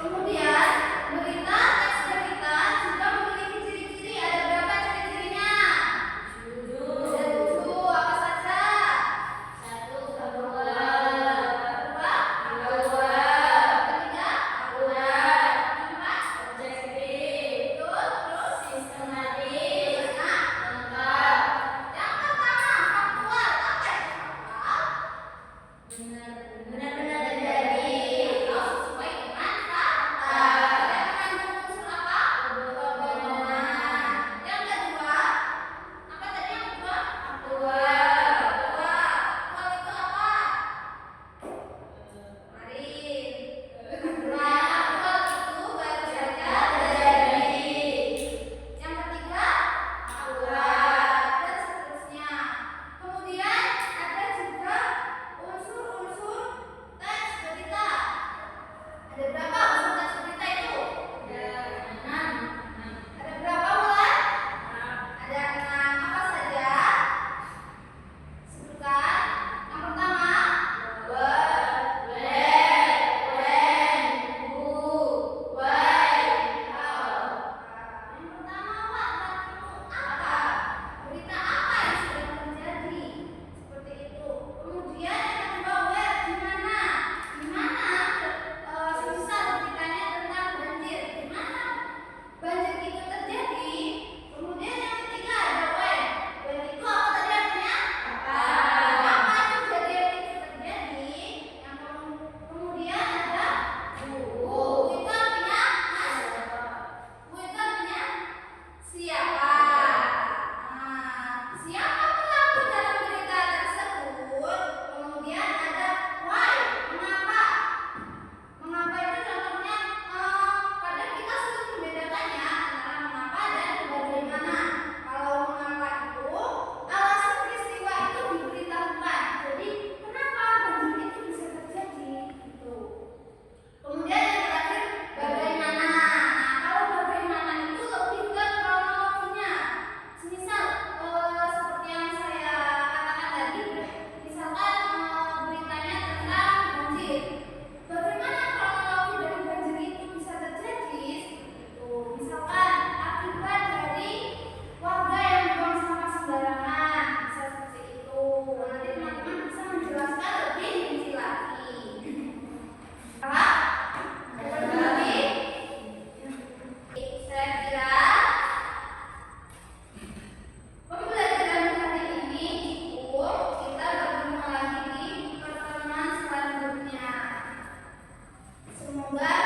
Kemudian, berita teks berita juga memiliki ciri-ciri. Ada berapa ciri-cirinya? 7. Ada 7. Apa saja? 1, 2, 3, 4, objektif. Terus sistematis. Lengkap. Yang pertama, faktual. Apa itu faktual? Benar-benar terjadi atau sesuai dengan fakta. Yang mengandung unsur apa? Kebenaran. Yang kedua, apa tadi yang kedua? Faktual. Faktual itu apa? Mari. Faktual itu baru saja terjadi. Yang ketiga, akurat dan seterusnya. Kemudian ada juga unsur-unsur teks berita. Ada berapa unsur teks berita itu? Ada 6. Ada berapa Wulan? Ada 6. Apa saja? Sebutkan. Yang pertama, verb, when, who, why, how. Yang pertama, what itu apa? Berita apa yang sedang terjadi? Seperti itu. Kemudian yang kedua, where, di mana? Di mana? Semisal beritanya tentang banjir. Di mana banjir itu terjadi? Kemudian yang ketiga ada when. When itu apa tadi artinya? Kapan kejadian itu terjadi? Yang kemudian ada who. Itu artinya who itu artinya siapa? Siapa pelaku dalam berita tersebut? Kemudian ada why. Mengapa? Mengapa itu contohnya kadang kita sulit membedakannya antara mengapa dan bagaimana. Kalau mengapa itu alasan peristiwa itu diberitahukan. Jadi kenapa banjir itu bisa terjadi itu. Kemudian yang terakhir bagaimana. Kalau bagaimana itu lebih ke kronologinya. Semisal seperti yang saya katakan tadi, misalkan beritanya tentang banjir. Bagaimana kronologi dari banjir itu bisa terjadi? Itu misalkan akibat dari warga yang buang sampah sembarangan, bisa seperti itu. Nanti teman-teman bisa menjelaskan lebih rinci lagi. Apa? Ada lagi? Saya kira pembelajaran hari ini cukup. Kita berjumpa lagi di pertemuan selanjutnya. Semoga